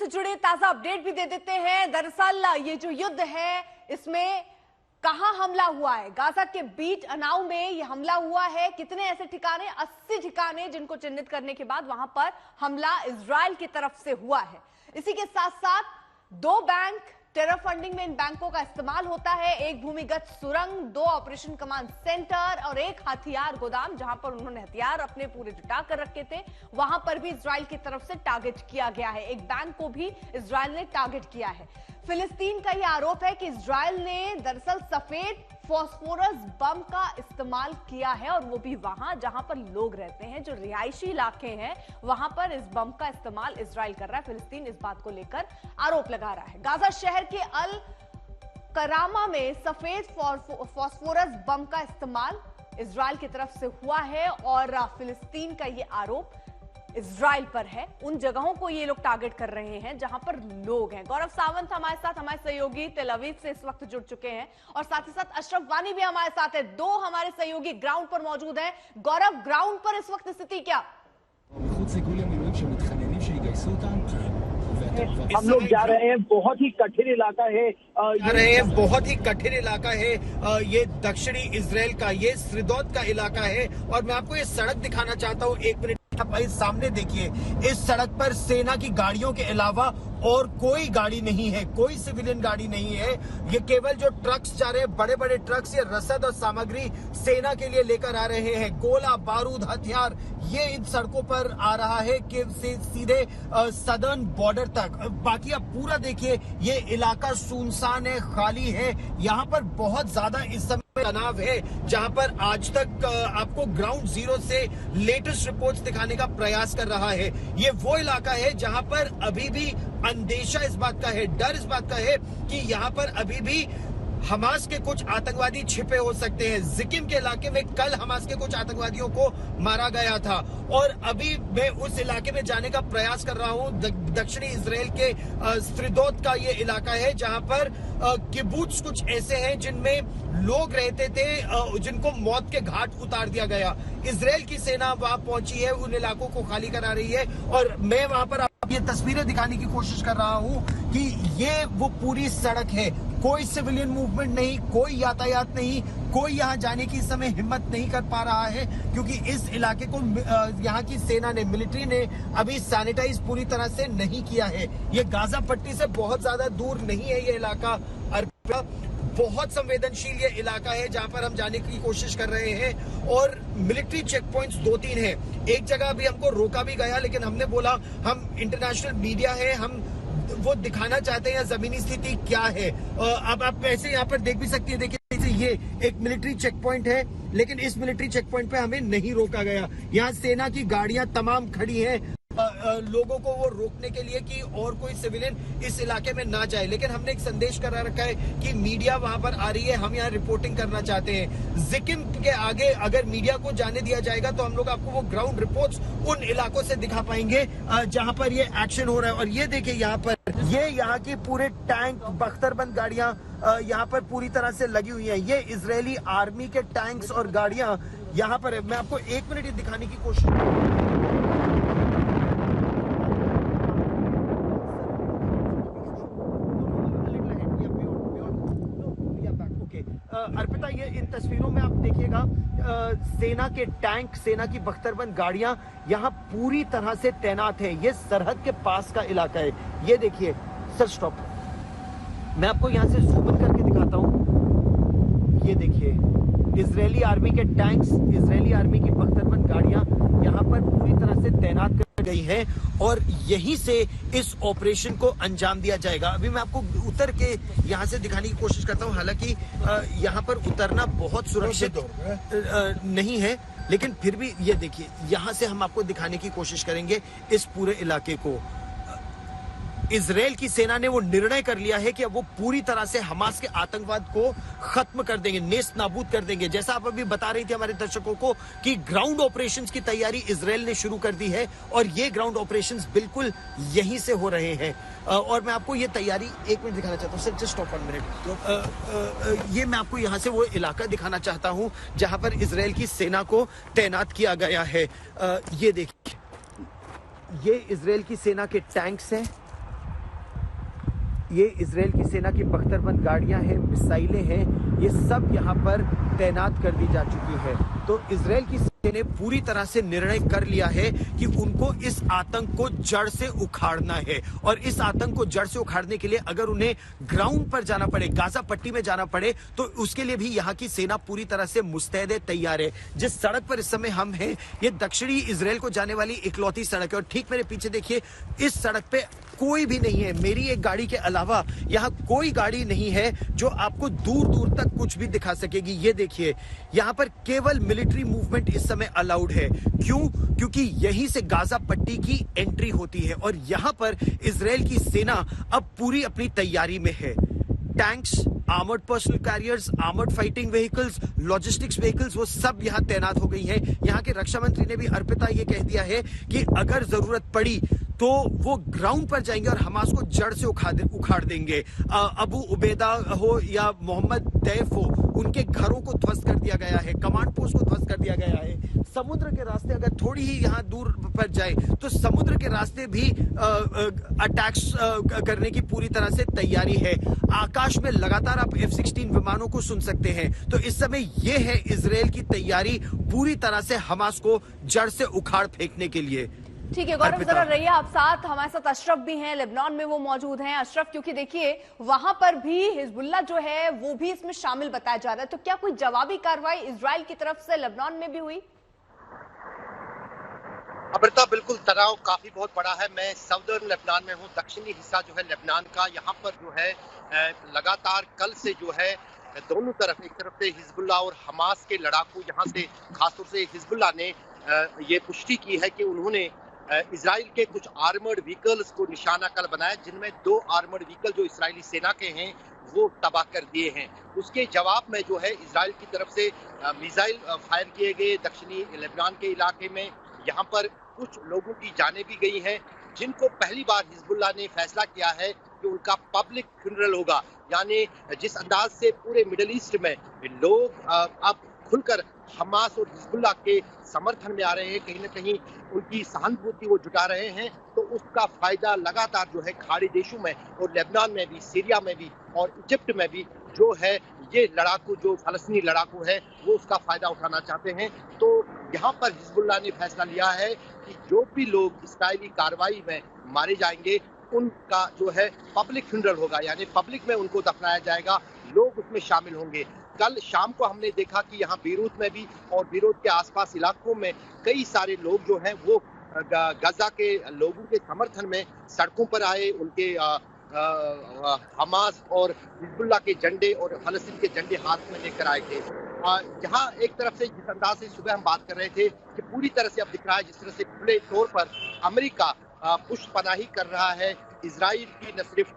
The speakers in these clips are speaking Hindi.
जुड़े ताजा अपडेट भी दे देते हैं। दरअसल ये जो युद्ध है इसमें कहां हमला हुआ है, गाजा के बीट अनाउ में ये हमला हुआ है। कितने ऐसे ठिकाने, 80 ठिकाने जिनको चिन्हित करने के बाद वहां पर हमला इजराइल की तरफ से हुआ है। इसी के साथ साथ 2 बैंक, टेरर फंडिंग में इन बैंकों का इस्तेमाल होता है। एक भूमिगत सुरंग, 2 ऑपरेशन कमांड सेंटर और एक हथियार गोदाम जहां पर उन्होंने हथियार अपने पूरे जुटा कर रखे थे, वहां पर भी इजराइल की तरफ से टारगेट किया गया है। एक बैंक को भी इजराइल ने टारगेट किया है। फिलिस्तीन का यह आरोप है कि इजराइल ने दरअसल सफेद फास्फोरस बम का इस्तेमाल किया है और वो भी वहां जहां पर लोग रहते हैं, जो रिहायशी इलाके हैं, वहां पर इस बम का इस्तेमाल इजराइल कर रहा है। फिलिस्तीन इस बात को लेकर आरोप लगा रहा है। गाजा शहर के अल करामा में सफेद फास्फोरस बम का इस्तेमाल इजराइल की तरफ से हुआ है और फिलिस्तीन का यह आरोप इजराइल पर है। उन जगहों को ये लोग टारगेट कर रहे हैं जहां पर लोग हैं। गौरव सावंत हमारे साथ, हमारे सहयोगी तेल अवीव से इस वक्त जुड़ चुके हैं और साथ ही साथ अशरफ वानी भी हमारे साथ है। 2 हमारे सहयोगी ग्राउंड पर मौजूद हैं। गौरव, ग्राउंड पर इस वक्त स्थिति क्या? हम लोग जा रहे हैं, बहुत ही कठिन इलाका है, बहुत ही कठिन इलाका है ये दक्षिणी इजराइल का, ये श्रीदोत का इलाका है। और मैं आपको ये सड़क दिखाना चाहता हूँ, 1 मिनट भाई सामने देखिए। इस सड़क पर सेना की गाड़ियों के अलावा और कोई गाड़ी नहीं है, कोई सिविलियन गाड़ी नहीं है। ये केवल जो ट्रक्स जा रहे हैं, बड़े बड़े ट्रक्स, ये रसद और सामग्री सेना के लिए लेकर आ रहे हैं। गोला बारूद हथियार ये इन सड़कों पर आ रहा है कि सीधे सदर्न बॉर्डर तक। बाकी आप पूरा देखिए, ये इलाका सुनसान है, खाली है। यहाँ पर बहुत ज्यादा इस समय तनाव है, जहां पर आज तक आपको ग्राउंड जीरो से लेटेस्ट रिपोर्ट्स दिखाने का प्रयास कर रहा है। ये वो इलाका है जहां पर अभी भी अंदेशा इस बात का है, डर इस बात का है कि यहाँ पर अभी भी हमास के कुछ आतंकवादी छिपे हो सकते हैं। जिकिम के इलाके में कल हमास के कुछ आतंकवादियों को मारा गया था और अभी मैं उस इलाके में जाने का प्रयास कर रहा हूं। दक्षिणी इजराइल के श्रीदोत का ये इलाका है जहां पर किबुत्स कुछ ऐसे हैं जिनमें लोग रहते थे, जिनको मौत के घाट उतार दिया गया। इजराइल की सेना वहां पहुंची है, उन इलाकों को खाली करा रही है और मैं वहां पर ये तस्वीरें दिखाने की कोशिश कर रहा हूं कि ये वो पूरी सड़क है। कोई सिविलियन मूवमेंट नहीं, कोई यातायात नहीं, कोई यहाँ जाने की इस समय हिम्मत नहीं कर पा रहा है क्योंकि इस इलाके को यहाँ की सेना ने, मिलिट्री ने अभी सैनिटाइज पूरी तरह से नहीं किया है। ये गाजा पट्टी से बहुत ज्यादा दूर नहीं है ये इलाका, बहुत संवेदनशील ये इलाका है जहां पर हम जाने की कोशिश कर रहे हैं और मिलिट्री चेक पॉइंट्स 2-3 हैं। एक जगह अभी हमको रोका भी गया, लेकिन हमने बोला हम इंटरनेशनल मीडिया है, हम वो दिखाना चाहते हैं जमीनी स्थिति क्या है। अब आप ऐसे यहाँ पर देख भी सकती है, देखिए ये एक मिलिट्री चेक पॉइंट है, लेकिन इस मिलिट्री चेक पॉइंट पे हमें नहीं रोका गया। यहाँ सेना की गाड़ियां तमाम खड़ी हैं लोगों को वो रोकने के लिए कि और कोई सिविलियन इस इलाके में ना जाए। लेकिन हमने एक संदेश करा रखा है कि मीडिया वहां पर आ रही है, हम यहाँ रिपोर्टिंग करना चाहते हैं। जिकिम के आगे अगर मीडिया को जाने दिया जाएगा तो हम लोग आपको वो ग्राउंड रिपोर्ट्स उन इलाकों से दिखा पाएंगे जहां पर ये एक्शन हो रहा है। और ये देखिए यहाँ पर ये यहाँ की पूरे टैंक, बख्तरबंद गाड़ियां यहाँ पर पूरी तरह से लगी हुई है। ये इजरायली आर्मी के टैंक्स और गाड़ियां यहाँ पर है। मैं आपको 1 मिनट दिखाने की कोशिश अर्पिता, ये इन तस्वीरों में आप देखिएगा सेना के टैंक, सेना की बख्तरबंद गाड़ियां यहाँ पूरी तरह से तैनात है। ये सरहद के पास का इलाका है। ये देखिए सर, स्टॉप, मैं आपको यहाँ से जूम इन करके दिखाता हूँ। ये देखिए इजरायली आर्मी के टैंक्स, इजरायली आर्मी की बख्तरबंद गाड़ियां यहाँ पर पूरी तरह से तैनात कर गई है और यहीं से इस ऑपरेशन को अंजाम दिया जाएगा। अभी मैं आपको उतर के यहाँ से दिखाने की कोशिश करता हूँ। हालांकि यहाँ पर उतरना बहुत सुरक्षित नहीं है, लेकिन फिर भी ये देखिए, यहाँ से हम आपको दिखाने की कोशिश करेंगे इस पूरे इलाके को। इजराइल की सेना ने वो निर्णय कर लिया है कि अब वो पूरी तरह से हमास के आतंकवाद को खत्म कर देंगे, नेस्त नाबूद कर देंगे। जैसा आप अभी बता रही थी हमारे दर्शकों को कि ग्राउंड ऑपरेशंस की तैयारी इजराइल ने शुरू कर दी है और ये ग्राउंड ऑपरेशंस बिल्कुल यहीं से हो रहे हैं। और मैं आपको ये तैयारी 1 मिनट दिखाना चाहता हूँ सर, जस्ट स्टॉप 1 मिनट। ये मैं आपको यहाँ से वो इलाका दिखाना चाहता हूँ जहां पर इजराइल की सेना को तैनात किया गया है। ये देखिए, ये इजराइल की सेना के टैंक्स हैं ये इजराइल की सेना की बख्तरबंद गाड़ियां हैं, मिसाइलें हैं, ये सब यहाँ पर तैनात कर दी जा चुकी है। तो इजराइल की सेना ने पूरी तरह से निर्णय कर लिया है कि उनको इस आतंक को जड़ से उखाड़ना है, और इस आतंक को जड़ से उखाड़ने के लिए अगर उन्हें ग्राउंड पर जाना पड़े, गाजा पट्टी में जाना पड़े, तो उसके लिए भी यहाँ की सेना पूरी तरह से मुस्तैद है, तैयार है। जिस सड़क पर इस समय हम हैं, ये दक्षिणी इजराइल को जाने वाली इकलौती सड़क है, और ठीक मेरे पीछे देखिए, इस सड़क पे कोई भी नहीं है। मेरी एक गाड़ी के अलावा यहाँ कोई गाड़ी नहीं है जो आपको दूर दूर तक कुछ भी दिखा सकेगी। ये देखिए, यहाँ पर केवल मिलिट्री मूवमेंट इस समय अलाउड है। क्यों? क्योंकि यहीं से गाजा पट्टी की एंट्री होती है, और यहाँ पर इजराइल की सेना अब पूरी अपनी तैयारी में है। Tanks, armoured personal carriers, armoured fighting vehicles, logistics vehicles, वो सब यहां तैनात हो गई हैं। यहां के रक्षा मंत्री ने भी अर्पिता ये कह दिया है कि अगर जरूरत पड़ी तो वो ग्राउंड पर जाएंगे और हमास को जड़ से उखाड़ देंगे। अबू उबैदा हो या मोहम्मद दैफ हो, उनके घरों को ध्वस्त कर दिया गया है, कमांड पोस्ट को ध्वस्त कर दिया गया है। समुद्र के रास्ते अगर थोड़ी ही यहाँ दूर पर जाए तो समुद्र के रास्ते भी अटैक्स करने की पूरी तरह से तैयारी है। आकाश में लगातार आप F-16 विमानों को सुन सकते हैं। तो इस समय ये है इजराइल की तैयारी पूरी तरह से हमास को जड़ से उखाड़ फेंकने के लिए। ठीक है गौरव, जरा रहिए आप साथ। हमारे साथ अशरफ भी हैं, लेबनान में वो मौजूद हैं। अशरफ, क्योंकि देखिए वहां पर भी हिजबुल्लाह जो है वो भी इसमें शामिल बताया जा रहा है, तो क्या कोई जवाबी कार्रवाई इजराइल की तरफ से लेबनान में भी हुई? अमृता, बिल्कुल तनाव काफी बहुत बड़ा है। मैं सदर्न लेबनान में हूँ, दक्षिणी हिस्सा जो है लेबनान का, यहाँ पर जो है लगातार कल से जो है दोनों तरफ, एक तरफ से हिजबुल्लाह और हमास के लड़ाकू, यहाँ से खासतौर से हिजबुल्लाह ने ये पुष्टि की है कि उन्होंने इजराइल के कुछ आर्मर्ड व्हीकल्स को निशाना कल बनाया, जिनमें 2 आर्मर्ड व्हीकल जो इजरायली सेना के हैं वो तबाह कर दिए हैं। उसके जवाब में जो है इजराइल की तरफ से मिसाइल फायर किए गए दक्षिणी लेबनान के इलाके में। यहाँ पर कुछ लोगों की जानें भी गई हैं, जिनको पहली बार हिजबुल्लाह ने फैसला किया है कि उनका पब्लिक फ्यूनरल होगा। यानी जिस अंदाज से पूरे मिडिल ईस्ट में लोग अब खुलकर हमास और हिजबुल्लाह के समर्थन में आ रहे हैं, कहीं ना कहीं उनकी सहानुभूति वो जुटा रहे हैं, तो उसका फायदा लगातार जो है खाड़ी देशों में और लेबनान में भी, सीरिया में भी और इजिप्ट में भी जो है ये लड़ाकू, जो फलस्तीनी लड़ाकू है, वो उसका फायदा उठाना चाहते हैं। तो यहाँ पर हिजबुल्लाह ने फैसला लिया है कि जो भी लोग इस्राएली कार्रवाई में मारे जाएंगे उनका जो है पब्लिक फ्यूनरल होगा, यानी पब्लिक में उनको दफनाया जाएगा, लोग उसमें शामिल होंगे। कल शाम को हमने देखा कि यहाँ बीरूत में भी और बीरूत के आसपास इलाकों में कई सारे लोग जो हैं वो गजा के लोगों के समर्थन में सड़कों पर आए, उनके हमास और हिजबुल्लाह के झंडे और फलस्तीन के झंडे हाथ में लेकर आए थे। जहाँ एक तरफ से जिस अंदाज से सुबह हम बात कर रहे थे कि पूरी तरह से अब दिख रहा है जिस तरह से खुले तौर पर अमेरिका पुष्पनाही कर रहा है, इजराइल की न सिर्फ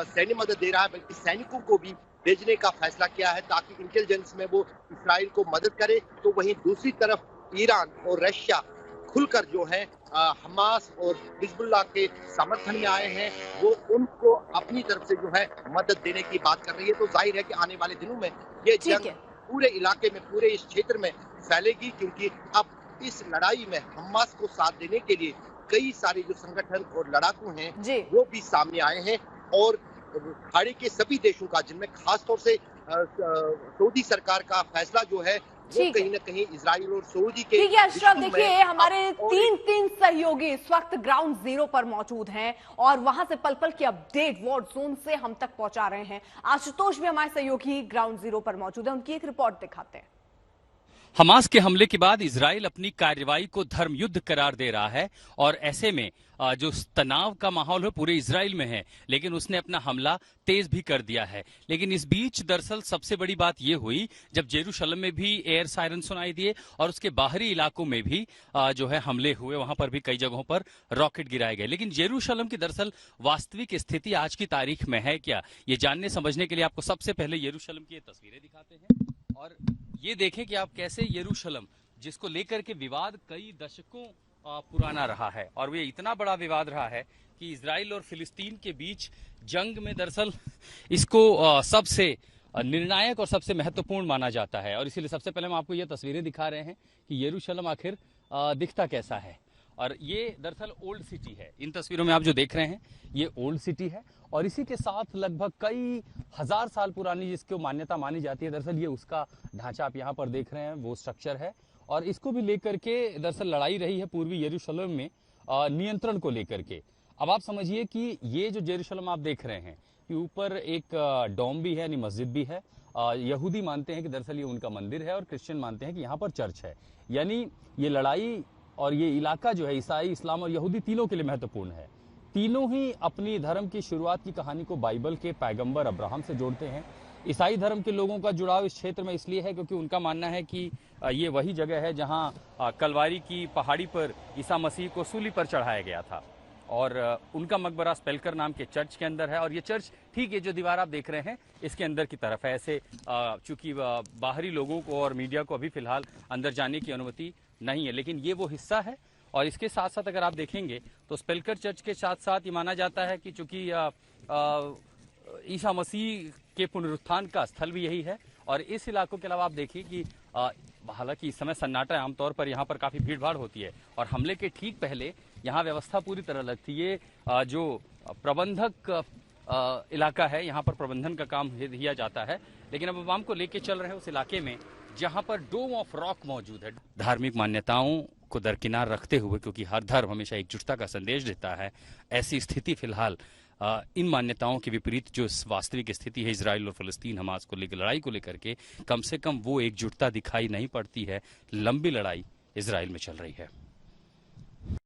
सैन्य मदद दे रहा है बल्कि सैनिकों को भी भेजने का फैसला किया है ताकि इंटेलिजेंस में वो इजराइल को मदद करे। तो वहीं दूसरी तरफ ईरान और रशिया खुलकर जो है हमास और हिजबुल्लाह के समर्थन में आए हैं, वो उनको अपनी तरफ से जो है मदद देने की बात कर रही है। तो जाहिर है कि आने वाले दिनों में ये जंग पूरे इलाके में, पूरे इस क्षेत्र में फैलेगी, क्योंकि अब इस लड़ाई में हमास को साथ देने के लिए कई सारे जो संगठन और लड़ाकू हैं वो भी सामने आए हैं। और खाड़ी के सभी देशों का, जिनमें खासतौर से सऊदी सरकार का फैसला जो है वो कहीं ना कहीं इजराइल और सऊदी के। ठीक है अशरफ, देखिए हमारे तीन सहयोगी इस वक्त ग्राउंड जीरो पर मौजूद हैं और वहां से पल पल की अपडेट वॉर जोन से हम तक पहुंचा रहे हैं। आशुतोष भी हमारे सहयोगी ग्राउंड जीरो पर मौजूद है, उनकी एक रिपोर्ट दिखाते हैं। हमास के हमले के बाद इजराइल अपनी कार्रवाई को धर्म युद्ध करार दे रहा है और ऐसे में जो तनाव का माहौल है पूरे इजराइल में है, लेकिन उसने अपना हमला तेज भी कर दिया है। लेकिन इस बीच दरअसल सबसे बड़ी बात यह हुई जब जेरूशलम में भी एयर सायरन सुनाई दिए और उसके बाहरी इलाकों में भी जो है हमले हुए, वहां पर भी कई जगहों पर रॉकेट गिराए गए। लेकिन जेरूशलम की दरअसल वास्तविक स्थिति आज की तारीख में है क्या, ये जानने समझने के लिए आपको सबसे पहले यरूशलेम की तस्वीरें दिखाते हैं और ये देखें कि आप कैसे यरूशलेम, जिसको लेकर के विवाद कई दशकों पुराना रहा है और ये इतना बड़ा विवाद रहा है कि इजराइल और फिलिस्तीन के बीच जंग में दरअसल इसको सबसे निर्णायक और सबसे महत्वपूर्ण माना जाता है। और इसीलिए सबसे पहले हम आपको ये तस्वीरें दिखा रहे हैं कि यरूशलेम आखिर दिखता कैसा है। और ये दरअसल ओल्ड सिटी है, इन तस्वीरों में आप जो देख रहे हैं ये ओल्ड सिटी है और इसी के साथ लगभग कई हजार साल पुरानी जिसको मान्यता मानी जाती है, दरअसल ये उसका ढांचा आप यहाँ पर देख रहे हैं, वो स्ट्रक्चर है। और इसको भी लेकर के दरअसल लड़ाई रही है पूर्वी यरूशलेम में नियंत्रण को लेकर के। अब आप समझिए कि ये जो यरूशलेम आप देख रहे हैं कि ऊपर एक डोम भी है, यानी मस्जिद भी है। यहूदी मानते हैं कि दरअसल ये उनका मंदिर है और क्रिश्चियन मानते हैं कि यहाँ पर चर्च है। यानी ये लड़ाई और ये इलाका जो है ईसाई, इस्लाम और यहूदी तीनों के लिए महत्वपूर्ण है। तीनों ही अपनी धर्म की शुरुआत की कहानी को बाइबल के पैगंबर अब्राहम से जोड़ते हैं। ईसाई धर्म के लोगों का जुड़ाव इस क्षेत्र में इसलिए है क्योंकि उनका मानना है कि ये वही जगह है जहां कलवारी की पहाड़ी पर ईसा मसीह को सूली पर चढ़ाया गया था। और उनका मकबरा स्पेलकर नाम के चर्च के अंदर है। और ये चर्च ठीक है, जो दीवार आप देख रहे हैं इसके अंदर की तरफ है। ऐसे चूंकि बाहरी लोगों को और मीडिया को अभी फिलहाल अंदर जाने की अनुमति नहीं है, लेकिन ये वो हिस्सा है। और इसके साथ साथ अगर आप देखेंगे तो स्पेलकर चर्च के साथ साथ ये माना जाता है कि चूंकि ईसा मसीह के पुनरुत्थान का स्थल भी यही है। और इस इलाकों के अलावा आप देखिए कि हालांकि इस समय सन्नाटा है, आमतौर पर यहाँ पर काफी भीड़ भाड़ होती है। और हमले के ठीक पहले यहाँ व्यवस्था पूरी तरह अलग थी। ये जो प्रबंधक इलाका है, यहाँ पर प्रबंधन का काम किया जाता है। लेकिन अब हम को लेके चल रहे हैं उस इलाके में जहाँ पर डोम ऑफ रॉक मौजूद है। धार्मिक मान्यताओं को दरकिनार रखते हुए, क्योंकि हर धर्म हमेशा एकजुटता का संदेश देता है, ऐसी स्थिति फिलहाल इन मान्यताओं के विपरीत जो वास्तविक स्थिति है इजराइल और फलस्तीन हमास को लेकर लड़ाई को लेकर के, कम से कम वो एकजुटता दिखाई नहीं पड़ती है। लंबी लड़ाई इजराइल में चल रही है।